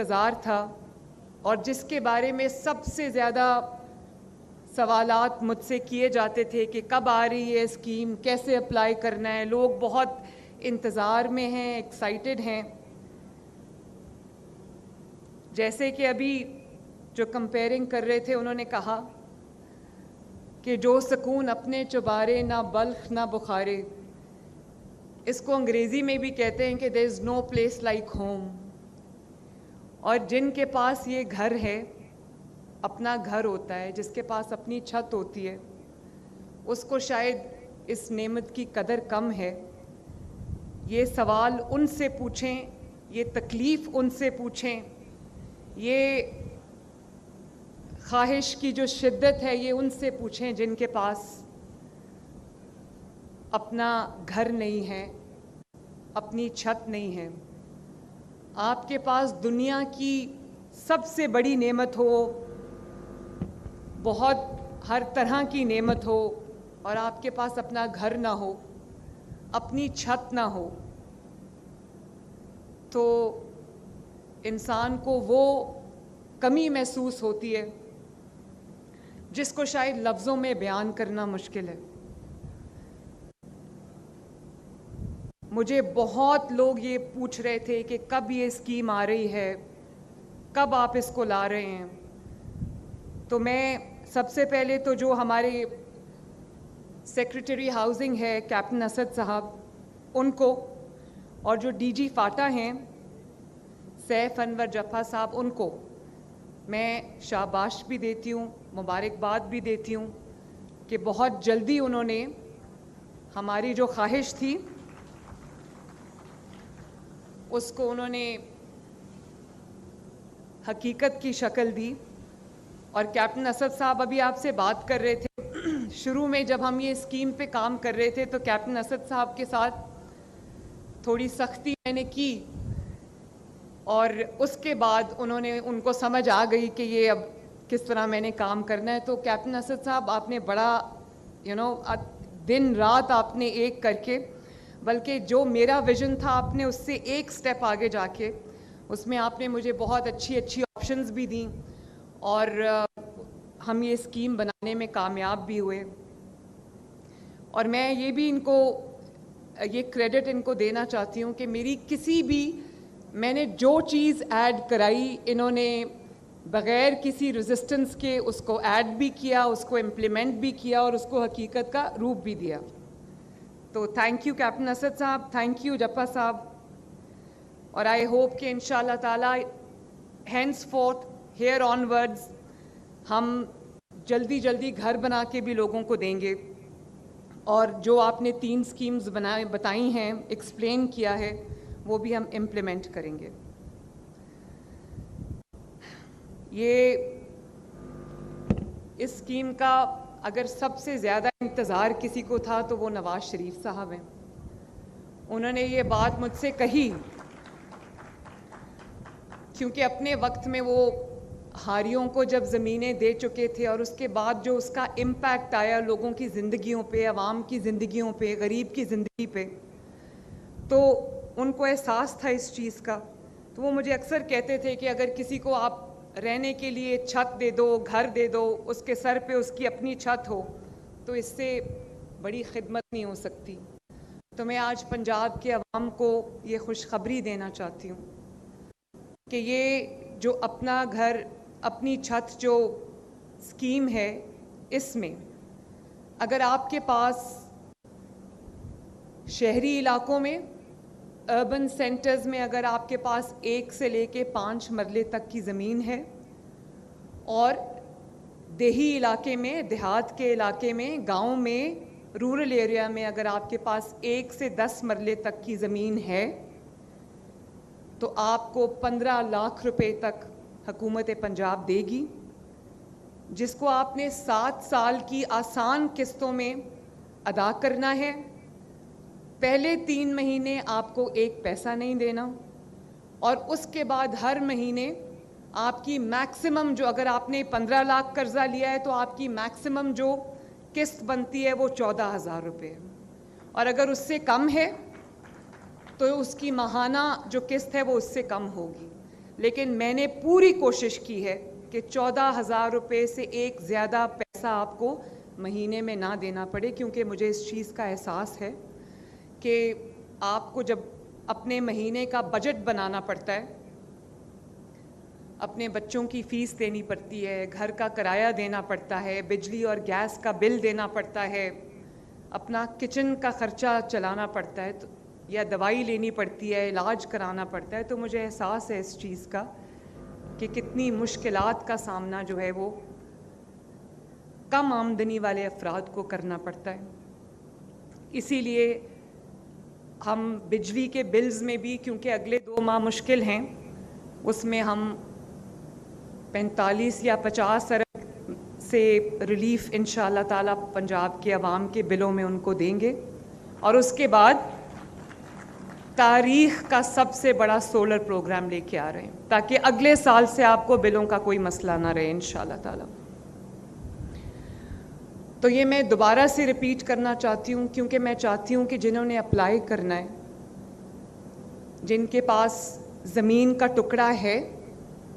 इंतज़ार था और जिसके बारे में सबसे ज़्यादा सवालात मुझसे किए जाते थे कि कब आ रही है स्कीम, कैसे अप्लाई करना है। लोग बहुत इंतज़ार में हैं, एक्साइटेड हैं। जैसे कि अभी जो कंपेयरिंग कर रहे थे उन्होंने कहा कि जो सुकून अपने चुबारे ना बल्ख ना बुखारे, इसको अंग्रेज़ी में भी कहते हैं कि there is no place like home. और जिनके पास ये घर है, अपना घर होता है, जिसके पास अपनी छत होती है, उसको शायद इस नेमत की कदर कम है। ये सवाल उनसे पूछें, ये तकलीफ़ उनसे पूछें, ये ख्वाहिश की जो शिद्दत है ये उनसे पूछें जिनके पास अपना घर नहीं है, अपनी छत नहीं है। आपके पास दुनिया की सबसे बड़ी नेमत हो, बहुत हर तरह की नेमत हो, और आपके पास अपना घर ना हो, अपनी छत ना हो, तो इंसान को वो कमी महसूस होती है जिसको शायद लफ्ज़ों में बयान करना मुश्किल है। मुझे बहुत लोग ये पूछ रहे थे कि कब ये स्कीम आ रही है, कब आप इसको ला रहे हैं। तो मैं सबसे पहले तो जो हमारे सेक्रेटरी हाउसिंग है कैप्टन असद साहब, उनको, और जो डीजी फाटा हैं सैफ अनवर जफ़ा साहब, उनको मैं शाबाश भी देती हूँ, मुबारकबाद भी देती हूँ कि बहुत जल्दी उन्होंने हमारी जो ख्वाहिश थी उसको उन्होंने हकीकत की शक्ल दी। और कैप्टन असद साहब अभी आपसे बात कर रहे थे, शुरू में जब हम ये स्कीम पे काम कर रहे थे तो कैप्टन असद साहब के साथ थोड़ी सख्ती मैंने की, और उसके बाद उनको समझ आ गई कि ये अब किस तरह मैंने काम करना है। तो कैप्टन असद साहब, आपने बड़ा दिन रात आपने एक करके, बल्कि जो मेरा विज़न था आपने उससे एक स्टेप आगे जाके उसमें आपने मुझे बहुत अच्छी अच्छी ऑप्शंस भी दी, और हम ये स्कीम बनाने में कामयाब भी हुए। और मैं ये भी ये क्रेडिट इनको देना चाहती हूँ कि मैंने जो चीज़ ऐड कराई, इन्होंने बग़ैर किसी रेजिस्टेंस के उसको ऐड भी किया, उसको इम्प्लीमेंट भी किया और उसको हकीकत का रूप भी दिया। तो थैंक यू कैप्टन असद साहब, थैंक यू जफ़ा साहब। और आई होप कि इंशाल्लाह ताला हैंड्स फोर्थ हेयर ऑनवर्ड्स हम जल्दी जल्दी घर बना के भी लोगों को देंगे, और जो आपने 3 स्कीम्स बताई हैं, एक्सप्लेन किया है, वो भी हम इम्प्लीमेंट करेंगे। इस स्कीम का अगर सबसे ज़्यादा इंतज़ार किसी को था तो वो नवाज़ शरीफ साहब हैं। उन्होंने ये बात मुझसे कही क्योंकि अपने वक्त में वो हारियों को जब ज़मीनें दे चुके थे और उसके बाद जो उसका इम्पैक्ट आया लोगों की ज़िंदगियों पे, अवाम की ज़िंदगियों पे, गरीब की ज़िंदगी पे, तो उनको एहसास था इस चीज़ का। तो वो मुझे अक्सर कहते थे कि अगर किसी को आप रहने के लिए छत दे दो, घर दे दो, उसके सर पे उसकी अपनी छत हो, तो इससे बड़ी खिदमत नहीं हो सकती। तो मैं आज पंजाब के अवाम को ये खुशखबरी देना चाहती हूँ कि ये जो अपना घर अपनी छत जो स्कीम है, इसमें अगर आपके पास शहरी इलाकों में, अर्बन सेंटर्स में अगर आपके पास 1 से लेके 5 मरले तक की ज़मीन है, और देही इलाके में, देहात के इलाके में, गांव में, रूरल एरिया में अगर आपके पास 1 से 10 मरले तक की ज़मीन है, तो आपको 15 लाख रुपए तक हुकूमत पंजाब देगी, जिसको आपने 7 साल की आसान किस्तों में अदा करना है। पहले 3 महीने आपको 1 पैसा नहीं देना, और उसके बाद हर महीने आपकी मैक्सिमम जो, अगर आपने 15 लाख कर्जा लिया है तो आपकी मैक्सिमम जो किस्त बनती है वो 14,000 रुपये है, और अगर उससे कम है तो उसकी माहाना जो किस्त है वो उससे कम होगी। लेकिन मैंने पूरी कोशिश की है कि 14,000 रुपये से एक ज़्यादा पैसा आपको महीने में ना देना पड़े, क्योंकि मुझे इस चीज़ का एहसास है कि आपको जब अपने महीने का बजट बनाना पड़ता है, अपने बच्चों की फ़ीस देनी पड़ती है, घर का किराया देना पड़ता है, बिजली और गैस का बिल देना पड़ता है, अपना किचन का ख़र्चा चलाना पड़ता है, तो या दवाई लेनी पड़ती है, इलाज कराना पड़ता है, तो मुझे एहसास है इस चीज़ का कि कितनी मुश्किलात का सामना जो है वो कम आमदनी वाले अफराद को करना पड़ता है। इसीलिए हम बिजली के बिल्स में भी, क्योंकि अगले 2 माह मुश्किल हैं, उसमें हम 45 या 50 अरब से रिलीफ इंशाअल्लाह ताला पंजाब के अवाम के बिलों में उनको देंगे। और उसके बाद तारीख़ का सबसे बड़ा सोलर प्रोग्राम लेके आ रहे हैं, ताकि अगले साल से आपको बिलों का कोई मसला ना रहे इंशाअल्लाह ताला। तो ये मैं दोबारा से रिपीट करना चाहती हूँ, क्योंकि मैं चाहती हूँ कि जिन्होंने अप्लाई करना है, जिनके पास ज़मीन का टुकड़ा है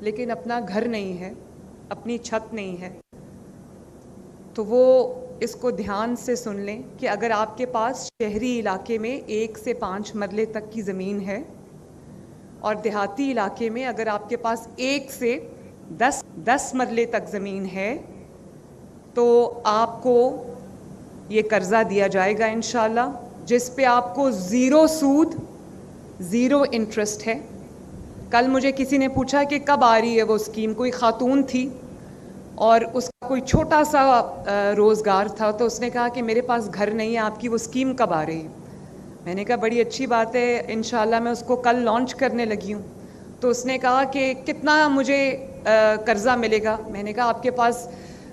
लेकिन अपना घर नहीं है, अपनी छत नहीं है, तो वो इसको ध्यान से सुन लें कि अगर आपके पास शहरी इलाके में 1 से 5 मरले तक की ज़मीन है और देहाती इलाके में अगर आपके पास 1 से 10 मरले तक ज़मीन है, तो आपको ये कर्ज़ा दिया जाएगा इंशाअल्लाह, जिस पे आपको ज़ीरो सूद, ज़ीरो इंटरेस्ट है। कल मुझे किसी ने पूछा कि कब आ रही है वो स्कीम, कोई खातून थी और उसका कोई छोटा सा रोज़गार था, तो उसने कहा कि मेरे पास घर नहीं है, आपकी वो स्कीम कब आ रही है। मैंने कहा बड़ी अच्छी बात है, इंशाअल्लाह मैं उसको कल लॉन्च करने लगी हूँ। तो उसने कहा कि कितना मुझे कर्ज़ा मिलेगा। मैंने कहा आपके पास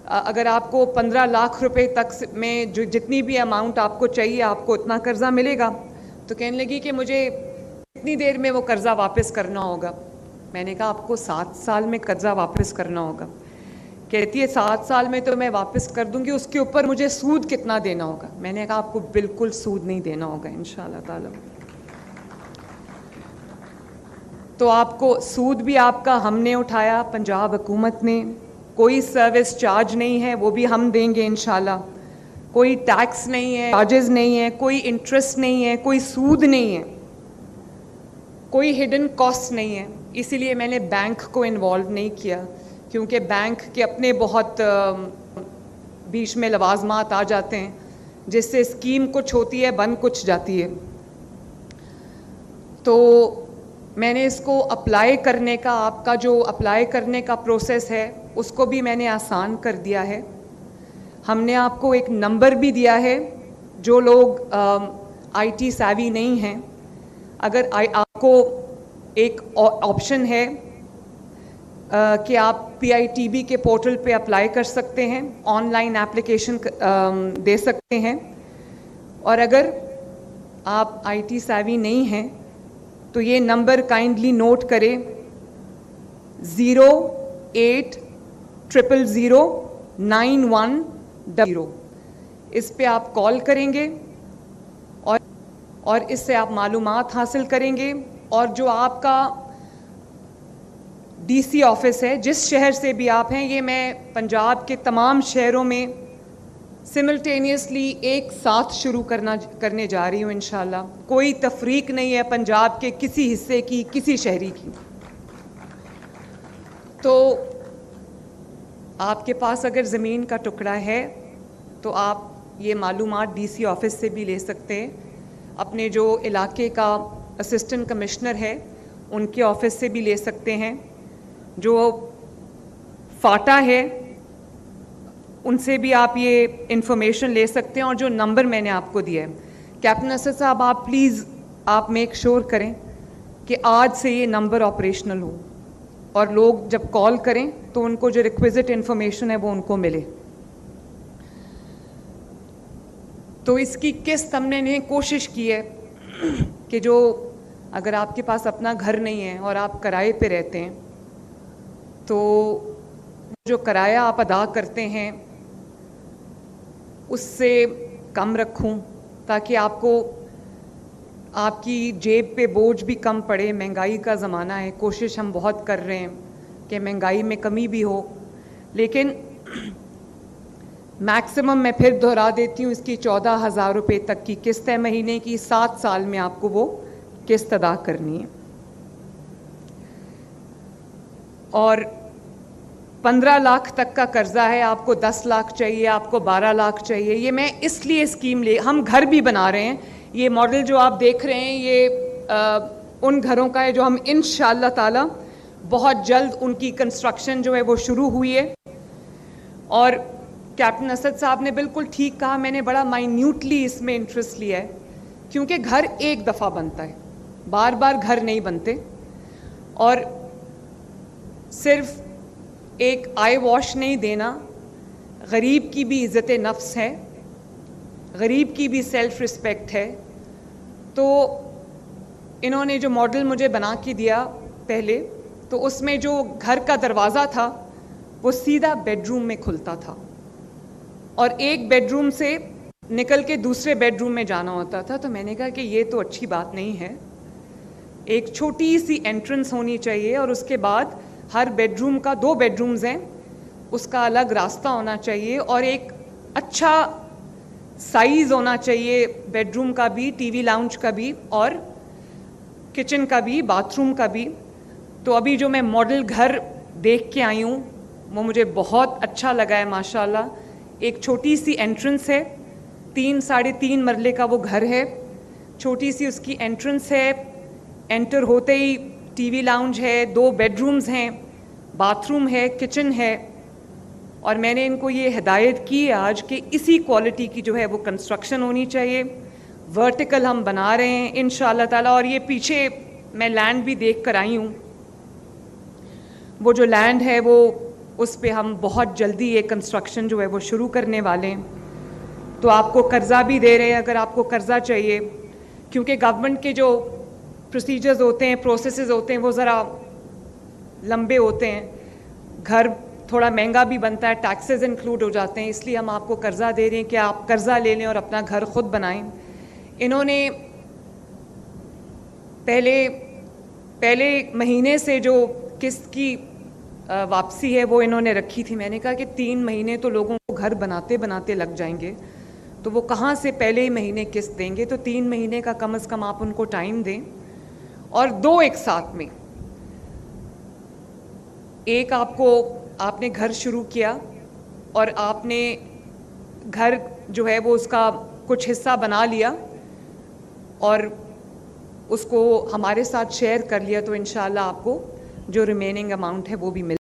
अगर आपको 15 लाख रुपए तक में जो जितनी भी अमाउंट आपको चाहिए, आपको उतना कर्ज़ा मिलेगा। तो कहने लगी कि मुझे कितनी देर में वो कर्ज़ा वापस करना होगा। मैंने कहा आपको 7 साल में कर्ज़ा वापस करना होगा। कहती है 7 साल में तो मैं वापस कर दूंगी, उसके ऊपर मुझे सूद कितना देना होगा। मैंने कहा आपको बिल्कुल सूद नहीं देना होगा इंशाअल्लाह ताला। तो आपको सूद भी आपका हमने उठाया, पंजाब हुकूमत ने, कोई सर्विस चार्ज नहीं है, वो भी हम देंगे इंशाअल्लाह। कोई टैक्स नहीं है, चार्जेस नहीं है, कोई इंटरेस्ट नहीं है, कोई सूद नहीं है, कोई हिडन कॉस्ट नहीं है। इसीलिए मैंने बैंक को इन्वॉल्व नहीं किया, क्योंकि बैंक के अपने बहुत बीच में लवाजमात आ जाते हैं, जिससे स्कीम कुछ होती है, बन कुछ जाती है। तो मैंने इसको अप्लाई करने का, आपका जो अप्लाई करने का प्रोसेस है, उसको भी मैंने आसान कर दिया है। हमने आपको एक नंबर भी दिया है, जो लोग IT savvy नहीं हैं, अगर आपको एक ऑप्शन है कि आप PITB के पोर्टल पे अप्लाई कर सकते हैं, ऑनलाइन एप्लीकेशन दे सकते हैं। और अगर आप IT savvy नहीं हैं तो ये नंबर काइंडली नोट करें, 08000910। इस पे आप कॉल करेंगे और इससे आप मालूमात हासिल करेंगे। और जो आपका DC ऑफिस है, जिस शहर से भी आप हैं, ये मैं पंजाब के तमाम शहरों में सिमल्टेनियसली एक साथ शुरू करने जा रही हूँ इंशाअल्लाह। कोई तफरीक नहीं है पंजाब के किसी हिस्से की, किसी शहरी की। तो आपके पास अगर ज़मीन का टुकड़ा है तो आप ये मालूमात DC ऑफिस से भी ले सकते हैं, अपने जो इलाके का असिस्टेंट कमिश्नर है उनके ऑफिस से भी ले सकते हैं, जो फाटा है उनसे भी आप ये इंफॉर्मेशन ले सकते हैं। और जो नंबर मैंने आपको दिया है, कैप्टन असद साहब, आप प्लीज़ आप मेक श्योर करें कि आज से ये नंबर ऑपरेशनल हो और लोग जब कॉल करें तो उनको जो रिक्विजिट इंफॉर्मेशन है वो उनको मिले। तो इसकी किस्त हमने कोशिश की है कि जो अगर आपके पास अपना घर नहीं है और आप किराए पे रहते हैं, तो जो किराया आप अदा करते हैं उससे कम रखूं, ताकि आपको आपकी जेब पे बोझ भी कम पड़े। महंगाई का ज़माना है, कोशिश हम बहुत कर रहे हैं कि महंगाई में कमी भी हो, लेकिन मैक्सिमम मैं फिर दोहरा देती हूँ, इसकी 14,000 रुपये तक की किस्त है महीने की। 7 साल में आपको वो किस्त अदा करनी है। और 15 लाख तक का कर्जा है, आपको 10 लाख चाहिए, आपको 12 लाख चाहिए। ये मैं इसलिए स्कीम हम घर भी बना रहे हैं। ये मॉडल जो आप देख रहे हैं ये उन घरों का है जो हम इंशाअल्लाह ताला बहुत जल्द उनकी कंस्ट्रक्शन जो है वो शुरू हुई है। और कैप्टन असद साहब ने बिल्कुल ठीक कहा, मैंने बड़ा माइन्यूटली इसमें इंटरेस्ट लिया है, क्योंकि घर एक दफ़ा बनता है, बार बार घर नहीं बनते। और सिर्फ एक आई वॉश नहीं देना, गरीब की भी इज़्ज़त नफ्स है, गरीब की भी सेल्फ रिस्पेक्ट है। तो इन्होंने जो मॉडल मुझे बना के दिया पहले, तो उसमें जो घर का दरवाज़ा था वो सीधा बेडरूम में खुलता था और एक बेडरूम से निकल के दूसरे बेडरूम में जाना होता था। तो मैंने कहा कि ये तो अच्छी बात नहीं है, एक छोटी सी एंट्रेंस होनी चाहिए और उसके बाद हर बेडरूम का 2 बेडरूम्स हैं, उसका अलग रास्ता होना चाहिए और एक अच्छा साइज़ होना चाहिए बेडरूम का भी, टीवी लाउंज का भी और किचन का भी, बाथरूम का भी। तो अभी जो मैं मॉडल घर देख के आई हूँ वो मुझे बहुत अच्छा लगा है माशाल्लाह। एक छोटी सी एंट्रेंस है, 3 साढ़े 3 मरले का वो घर है, छोटी सी उसकी एंट्रेंस है, एंटर होते ही टीवी लाउंज है, 2 बेडरूम्स हैं, बाथरूम है, किचन है। और मैंने इनको ये हिदायत की है आज कि इसी क्वालिटी की जो है वो कंस्ट्रक्शन होनी चाहिए। वर्टिकल हम बना रहे हैं इंशाअल्लाह ताला। और ये पीछे मैं लैंड भी देख कर आई हूँ, वो जो लैंड है वो उस पे हम बहुत जल्दी ये कंस्ट्रक्शन जो है वो शुरू करने वाले हैं। तो आपको कर्ज़ा भी दे रहे हैं अगर आपको कर्ज़ा चाहिए, क्योंकि गवर्नमेंट के जो प्रोसीजर्स होते हैं, प्रोसेसेस होते हैं, वो ज़रा लंबे होते हैं। घर थोड़ा महंगा भी बनता है, टैक्सेस इंक्लूड हो जाते हैं, इसलिए हम आपको कर्ज़ा दे रहे हैं कि आप कर्ज़ा ले लें और अपना घर खुद बनाएं। इन्होंने पहले महीने से जो किस्त की वापसी है वो इन्होंने रखी थी। मैंने कहा कि 3 महीने तो लोगों को घर बनाते बनाते लग जाएंगे, तो वो कहाँ से पहले ही महीने किस्त देंगे। तो 3 महीने का कम से कम आप उनको टाइम दें और 2 एक साथ में। एक आपने घर शुरू किया और आपने घर जो है वो उसका कुछ हिस्सा बना लिया और उसको हमारे साथ शेयर कर लिया, तो इंशाल्लाह आपको जो रिमेनिंग अमाउंट है वो भी मिल